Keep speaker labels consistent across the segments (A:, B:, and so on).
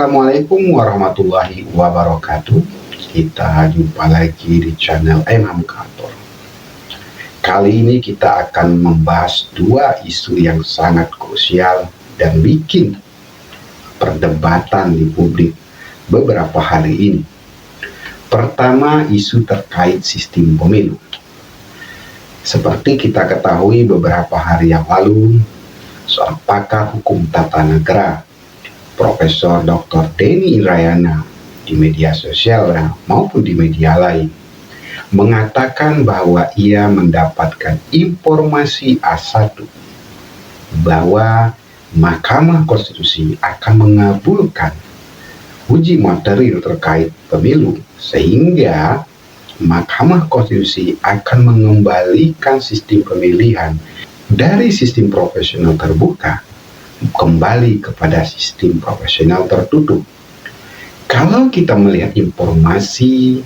A: Assalamualaikum warahmatullahi wabarakatuh. Kita jumpa lagi di channel Imam Kantor. Kali ini kita akan membahas dua isu yang sangat krusial dan bikin perdebatan di publik beberapa hari ini. Pertama, isu terkait sistem pemilu. Seperti kita ketahui beberapa hari yang lalu, seorang pakar hukum tata negara Profesor Dr. Denny Indrayana di media sosial maupun di media lain mengatakan bahwa ia mendapatkan informasi A1 bahwa Mahkamah Konstitusi akan mengabulkan uji materi terkait pemilu, sehingga Mahkamah Konstitusi akan mengembalikan sistem pemilihan dari sistem proporsional terbuka kembali kepada sistem proporsional tertutup. Kalau kita melihat informasi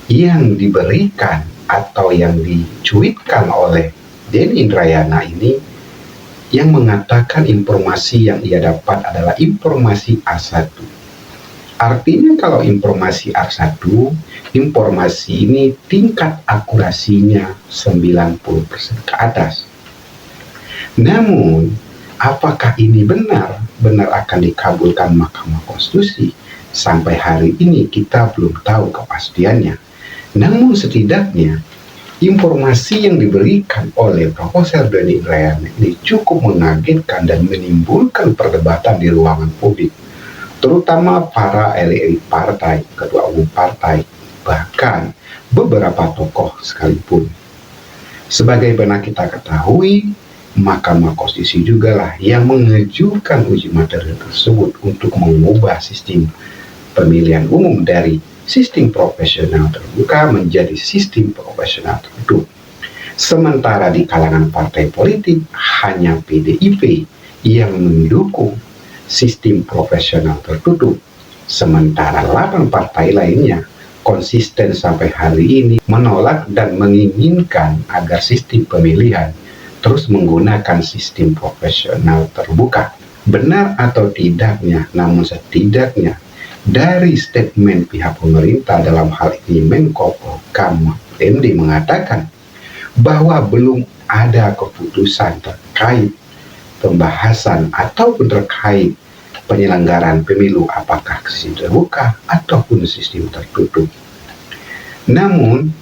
A: yang diberikan atau yang dicuitkan oleh Denny Indrayana ini, yang mengatakan informasi yang ia dapat adalah informasi A1. Artinya kalau informasi A1, informasi ini tingkat akurasinya 90% ke atas. Namun, apakah ini benar akan dikabulkan Mahkamah Konstitusi? Sampai hari ini kita belum tahu kepastiannya. Namun setidaknya informasi yang diberikan oleh Profesor Denny Indrayana ini cukup mengagetkan dan menimbulkan perdebatan di ruangan publik, terutama para elit partai, ketua umum partai, bahkan beberapa tokoh sekalipun. Sebagaimana kita ketahui, Mahkamah Konstitusi juga lah yang mengajukan uji materi tersebut untuk mengubah sistem pemilihan umum dari sistem proporsional terbuka menjadi sistem proporsional tertutup. Sementara di kalangan partai politik hanya PDIP yang mendukung sistem proporsional tertutup, sementara 8 partai lainnya konsisten sampai hari ini menolak dan menginginkan agar sistem pemilihan terus menggunakan sistem proporsional terbuka. Benar atau tidaknya, namun setidaknya dari statement pihak pemerintah dalam hal ini Menko Polhukam MD mengatakan bahwa belum ada keputusan terkait pembahasan ataupun terkait penyelenggaraan pemilu apakah sistem terbuka ataupun sistem tertutup. Namun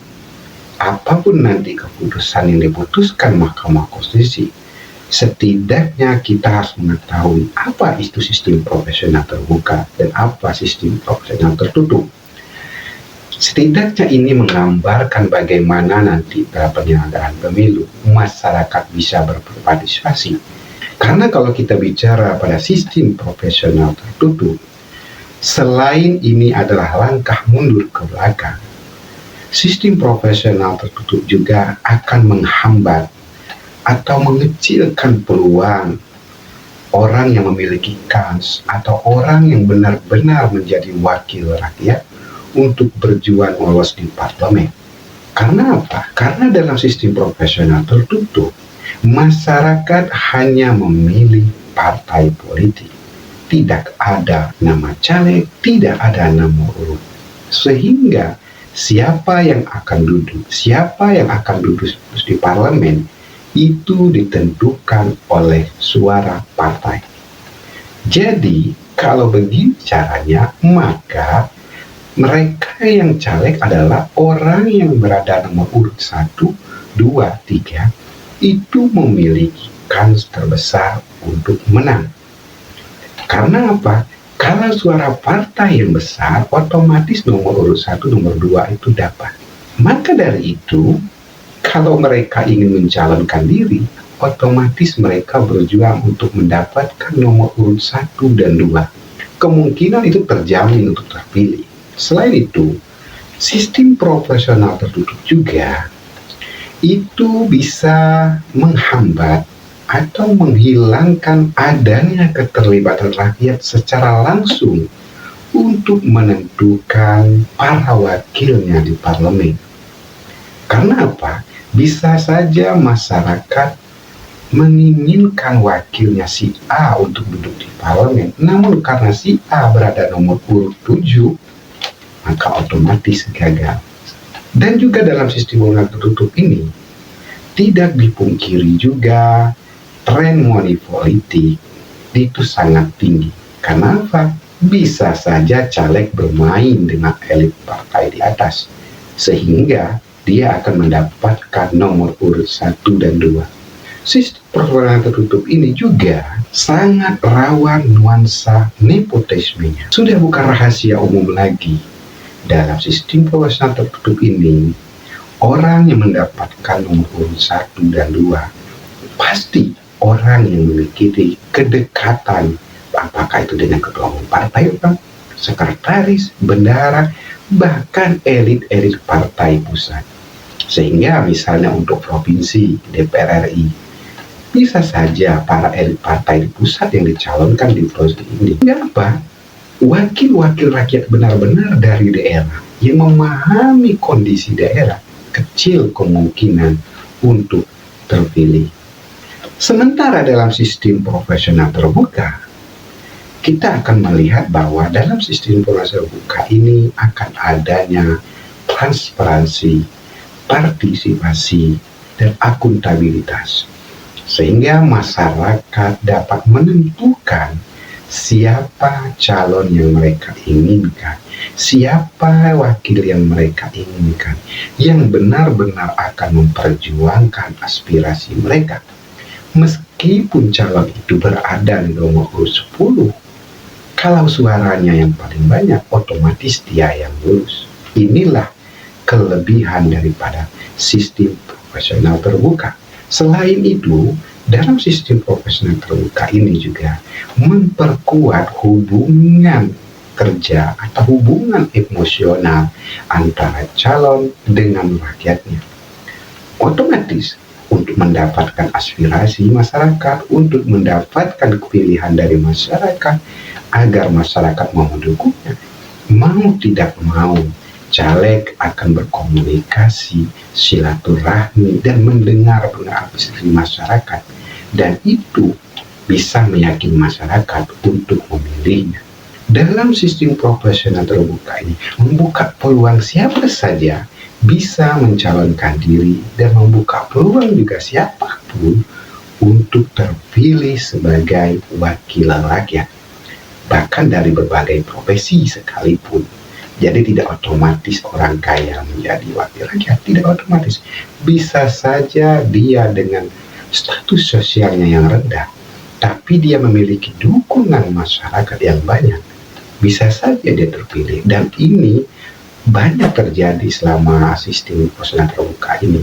A: apapun nanti keputusan yang diputuskan Mahkamah Konstitusi, setidaknya kita harus mengetahui apa itu sistem proporsional terbuka dan apa sistem proporsional tertutup. Setidaknya ini menggambarkan bagaimana nanti dalam penyelenggaraan pemilu masyarakat bisa berpartisipasi. Karena kalau kita bicara pada sistem proporsional tertutup, selain ini adalah langkah mundur ke belakang, sistem proporsional tertutup juga akan menghambat atau mengecilkan peluang orang yang memiliki kans atau orang yang benar-benar menjadi wakil rakyat untuk berjuang lolos di parlemen. Karena apa? Karena dalam sistem proporsional tertutup, masyarakat hanya memilih partai politik. Tidak ada nama caleg, tidak ada nama urut. Sehingga siapa yang akan duduk di parlemen itu ditentukan oleh suara partai. Jadi kalau begini caranya, maka mereka yang caleg adalah orang yang berada nomor urut 1, 2, 3 itu memiliki kans terbesar untuk menang. Karena apa? Kalau suara partai yang besar, otomatis nomor urut 1, nomor 2 itu dapat. Maka dari itu, kalau mereka ingin mencalonkan diri, otomatis mereka berjuang untuk mendapatkan nomor urut 1 dan 2. Kemungkinan itu terjamin untuk terpilih. Selain itu, sistem proporsional tertutup juga itu bisa menghambat atau menghilangkan adanya keterlibatan rakyat secara langsung untuk menentukan para wakilnya di parlemen. Karena apa? Bisa saja masyarakat menginginkan wakilnya si A untuk duduk di parlemen. Namun karena si A berada nomor urut 7, maka otomatis gagal. Dan juga dalam sistem pemilihan tertutup ini, tidak dipungkiri juga tren money politik itu sangat tinggi. Kenapa? Bisa saja caleg bermain dengan elit partai di atas, sehingga dia akan mendapatkan nomor urut 1 dan 2. Sistem proporsional tertutup ini juga sangat rawan nuansa nepotismenya. Sudah bukan rahasia umum lagi. Dalam sistem proporsional tertutup ini, orang yang mendapatkan nomor urut 1 dan 2 pasti orang yang memiliki kedekatan, apakah itu dengan ketua umum partai, sekretaris, bendahara, bahkan elit-elit partai pusat. Sehingga misalnya untuk provinsi, DPR RI, bisa saja para elit partai di pusat yang dicalonkan di provinsi ini. Kenapa? Wakil-wakil rakyat benar-benar dari daerah yang memahami kondisi daerah, kecil kemungkinan untuk terpilih. Sementara dalam sistem proporsional terbuka, kita akan melihat bahwa dalam sistem proporsional terbuka ini akan adanya transparansi, partisipasi, dan akuntabilitas. Sehingga masyarakat dapat menentukan siapa calon yang mereka inginkan, siapa wakil yang mereka inginkan, yang benar-benar akan memperjuangkan aspirasi mereka. Meskipun calon itu berada di nomor urut 10, kalau suaranya yang paling banyak, otomatis dia yang lulus. Inilah kelebihan daripada sistem proporsional terbuka. Selain itu, dalam sistem proporsional terbuka ini juga memperkuat hubungan kerja atau hubungan emosional antara calon dengan rakyatnya. Otomatis, untuk mendapatkan aspirasi masyarakat, untuk mendapatkan pilihan dari masyarakat, agar masyarakat mau mendukungnya, mau tidak mau, caleg akan berkomunikasi, silaturahmi, dan mendengar aspirasi dari masyarakat, dan itu bisa meyakini masyarakat untuk memilihnya. Dalam sistem proporsional terbuka ini membuka peluang siapa saja bisa mencalonkan diri dan membuka peluang juga siapapun untuk terpilih sebagai wakil rakyat, bahkan dari berbagai profesi sekalipun. Jadi tidak otomatis orang kaya menjadi wakil rakyat, tidak otomatis. Bisa saja dia dengan status sosialnya yang rendah, tapi dia memiliki dukungan masyarakat yang banyak, bisa saja dia terpilih. Dan ini banyak terjadi selama sistem proporsional terbuka ini.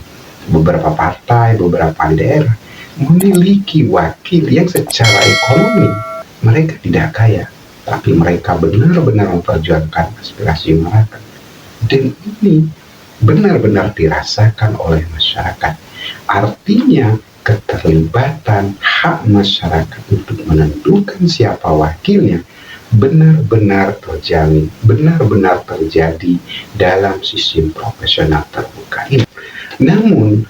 A: Beberapa partai, beberapa daerah memiliki wakil yang secara ekonomi mereka tidak kaya, tapi mereka benar-benar memperjuangkan aspirasi masyarakat. Dan ini benar-benar dirasakan oleh masyarakat. Artinya keterlibatan hak masyarakat untuk menentukan siapa wakilnya benar-benar terjamin, benar-benar terjadi dalam sistem proporsional terbuka ini. Namun,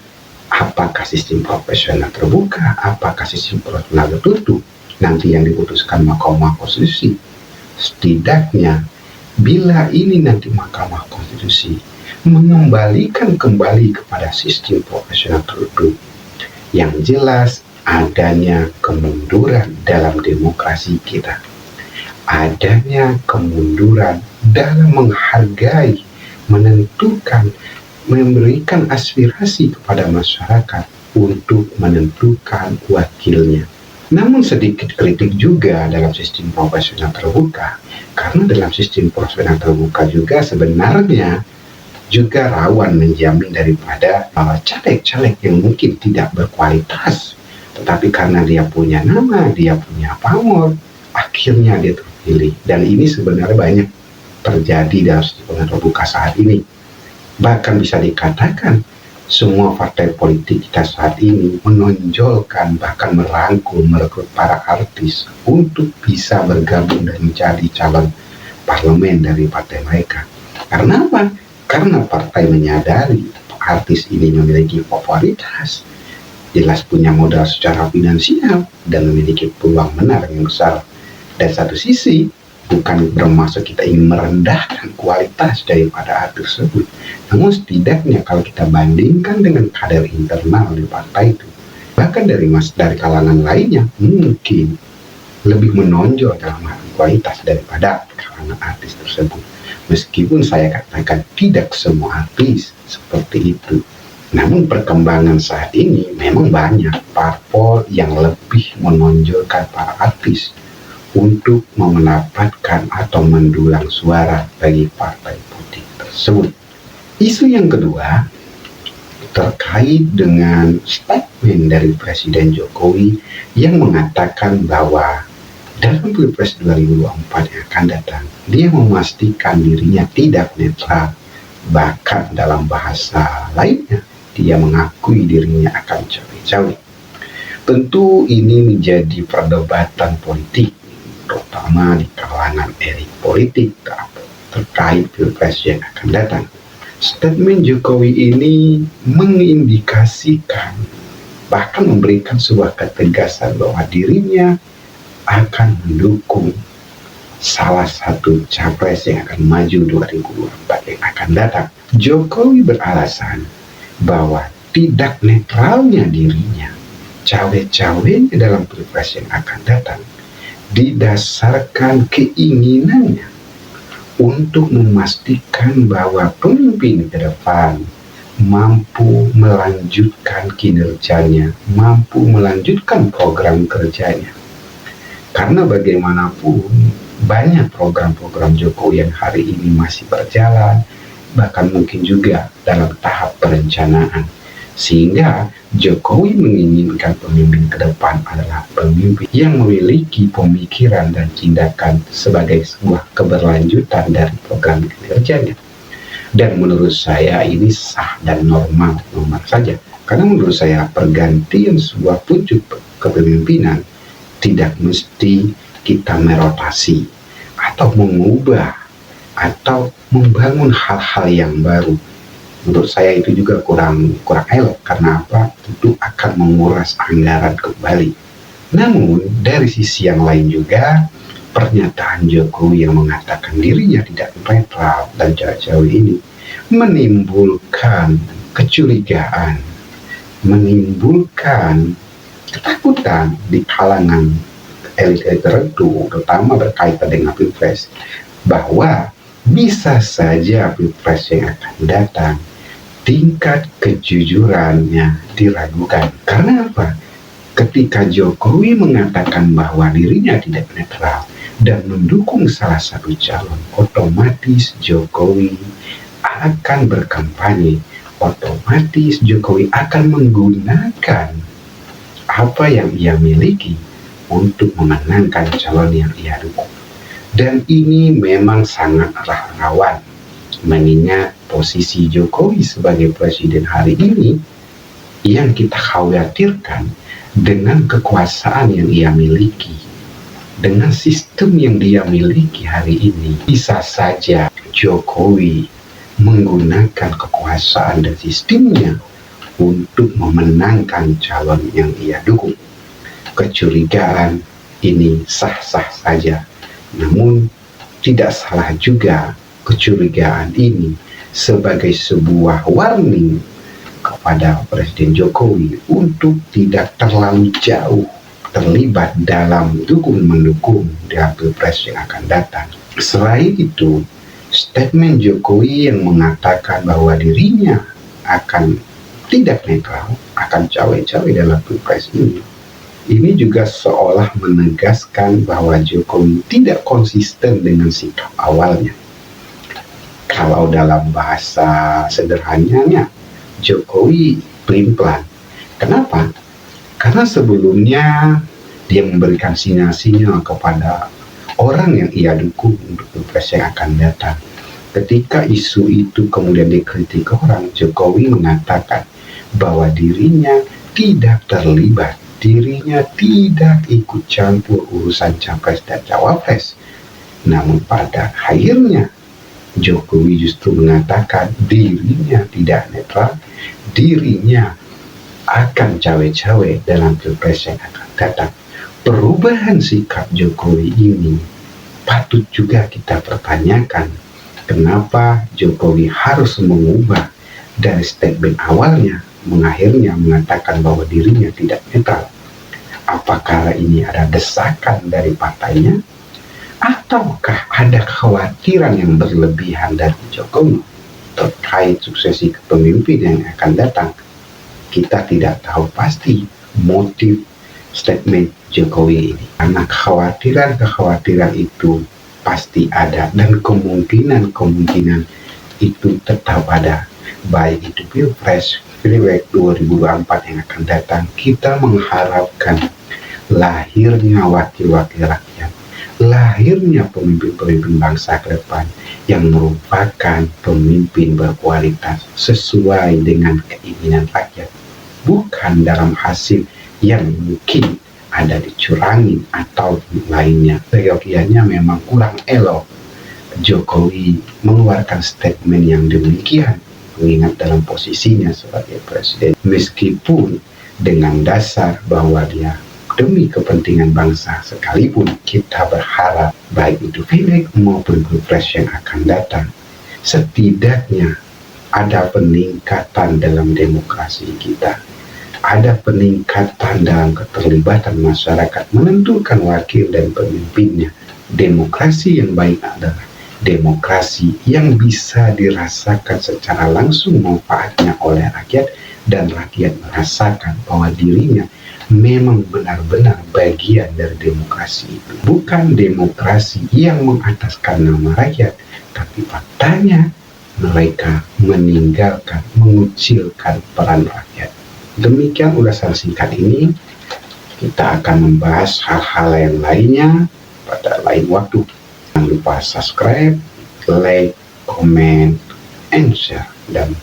A: apakah sistem proporsional terbuka, apakah sistem proporsional tertutup, nanti yang diputuskan Mahkamah Konstitusi. Setidaknya, bila ini nanti Mahkamah Konstitusi mengembalikan kembali kepada sistem proporsional tertutup, yang jelas adanya kemunduran dalam demokrasi kita, adanya kemunduran dalam menghargai, menentukan, memberikan aspirasi kepada masyarakat untuk menentukan wakilnya. Namun sedikit kritik juga dalam sistem proporsional terbuka, karena dalam sistem proporsional terbuka juga sebenarnya juga rawan menjamin daripada caleg-caleg yang mungkin tidak berkualitas, tetapi karena dia punya nama, dia punya pamor, akhirnya dia terpilih. Dan ini sebenarnya banyak terjadi dalam sistem terbuka saat ini. Bahkan bisa dikatakan semua partai politik kita saat ini menonjolkan, bahkan merangkul, merekrut para artis untuk bisa bergabung dan menjadi calon parlemen dari partai mereka. Karena apa? Karena partai menyadari artis ini memiliki popularitas, jelas punya modal secara finansial, dan memiliki peluang menang yang besar Dan satu sisi, bukan bermaksud kita ingin merendahkan kualitas daripada hal tersebut. Namun setidaknya kalau kita bandingkan dengan kader internal di partai itu, bahkan dari kalangan lainnya, mungkin lebih menonjol dalam hal kualitas daripada kalangan artis tersebut. Meskipun saya katakan tidak semua artis seperti itu. Namun perkembangan saat ini memang banyak parpol yang lebih menonjolkan para artis untuk mendapatkan atau mendulang suara bagi partai politik tersebut. Isu yang kedua terkait dengan statement dari Presiden Jokowi yang mengatakan bahwa dalam Pilpres 2024 yang akan datang, dia memastikan dirinya tidak netral. Bahkan dalam bahasa lainnya, dia mengakui dirinya akan cawe-cawe. Tentu ini menjadi perdebatan politik, terutama di kalangan elit politik terkait Pilpres yang akan datang. Statement Jokowi ini mengindikasikan, bahkan memberikan sebuah ketegasan bahwa dirinya akan mendukung salah satu capres yang akan maju 2024 yang akan datang. Jokowi beralasan bahwa tidak netralnya dirinya, cawe-cawenya dalam Pilpres yang akan datang, didasarkan keinginannya untuk memastikan bahwa pemimpin ke depan mampu melanjutkan kinerjanya, mampu melanjutkan program kerjanya. Karena bagaimanapun banyak program-program Jokowi yang hari ini masih berjalan, bahkan mungkin juga dalam tahap perencanaan. Sehingga Jokowi menginginkan pemimpin ke depan adalah pemimpin yang memiliki pemikiran dan tindakan sebagai sebuah keberlanjutan dari program kinerjanya. Dan menurut saya ini sah dan normal saja. Karena menurut saya pergantian sebuah pucuk kepemimpinan tidak mesti kita merotasi atau mengubah atau membangun hal-hal yang baru. Menurut saya itu juga kurang elok. Karena apa? Tentu akan menguras anggaran kembali. Namun dari sisi yang lain juga, pernyataan Jokowi yang mengatakan dirinya tidak netral dan cawe-cawe ini menimbulkan kecurigaan, menimbulkan ketakutan di kalangan elit-elit tertentu, terutama berkaitan dengan Pilpres, bahwa bisa saja Pilpres yang akan datang tingkat kejujurannya diragukan. Karena apa? Ketika Jokowi mengatakan bahwa dirinya tidak netral dan mendukung salah satu calon, otomatis Jokowi akan berkampanye, otomatis Jokowi akan menggunakan apa yang ia miliki untuk memenangkan calon yang ia dukung. Dan ini memang sangat rawan, mengingat posisi Jokowi sebagai presiden hari ini yang kita khawatirkan dengan kekuasaan yang ia miliki, dengan sistem yang dia miliki hari ini. Bisa saja Jokowi menggunakan kekuasaan dan sistemnya untuk memenangkan calon yang ia dukung. Kecurigaan ini sah-sah saja, namun tidak salah juga kecurigaan ini sebagai sebuah warning kepada Presiden Jokowi untuk tidak terlalu jauh terlibat dalam mendukung dalam Pilpres yang akan datang. Selain itu, statement Jokowi yang mengatakan bahwa dirinya akan tidak netral, akan cawe-cawe dalam Pilpres ini juga seolah menegaskan bahwa Jokowi tidak konsisten dengan sikap awalnya. Kalau dalam bahasa sederhananya, Jokowi pelin-pelan. Kenapa? Karena sebelumnya dia memberikan sinyal-sinyal kepada orang yang ia dukung untuk Pilpres yang akan datang. Ketika isu itu kemudian dikritik orang, Jokowi mengatakan bahwa dirinya tidak terlibat, dirinya tidak ikut campur urusan capres dan cawapres. Namun pada akhirnya Jokowi justru mengatakan dirinya tidak netral, dirinya akan cawe-cawe dalam Pilpres yang akan datang. Perubahan sikap Jokowi ini patut juga kita pertanyakan, kenapa Jokowi harus mengubah dari statement awalnya mengakhirnya mengatakan bahwa dirinya tidak netral. Apakah ini ada desakan dari partainya, ataukah ada kekhawatiran yang berlebihan dari Jokowi terkait suksesi kepemimpinan yang akan datang? Kita tidak tahu pasti motif statement Jokowi ini, karena kekhawatiran itu pasti ada, dan kemungkinan itu tetap ada, baik itu Pilpres, Pileg 2024 yang akan datang. Kita mengharapkan lahirnya wakil-wakil rakyat, lahirnya pemimpin-pemimpin bangsa ke depan yang merupakan pemimpin berkualitas sesuai dengan keinginan rakyat, bukan dalam hasil yang mungkin ada dicurangin atau lainnya. Seyogianya memang kurang elok Jokowi mengeluarkan statement yang demikian, mengingat dalam posisinya sebagai presiden, meskipun dengan dasar bahwa dia demi kepentingan bangsa, sekalipun kita berharap baik itu Pileg maupun Pilpres yang akan datang, setidaknya ada peningkatan dalam demokrasi kita, ada peningkatan dalam keterlibatan masyarakat menentukan wakil dan pemimpinnya. Demokrasi yang baik adalah demokrasi yang bisa dirasakan secara langsung manfaatnya oleh rakyat, dan rakyat merasakan bahwa dirinya memang benar-benar bagian dari demokrasi itu. Bukan demokrasi yang mengataskan nama rakyat, tapi faktanya mereka meninggalkan, mengucilkan peran rakyat. Demikian ulasan singkat ini. Kita akan membahas hal-hal yang lainnya pada lain waktu. Jangan lupa subscribe, like, comment, and share, dan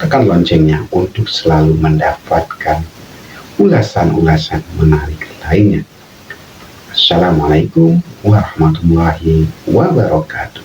A: tekan loncengnya untuk selalu mendapatkan ulasan-ulasan menarik lainnya. Assalamualaikum warahmatullahi wabarakatuh.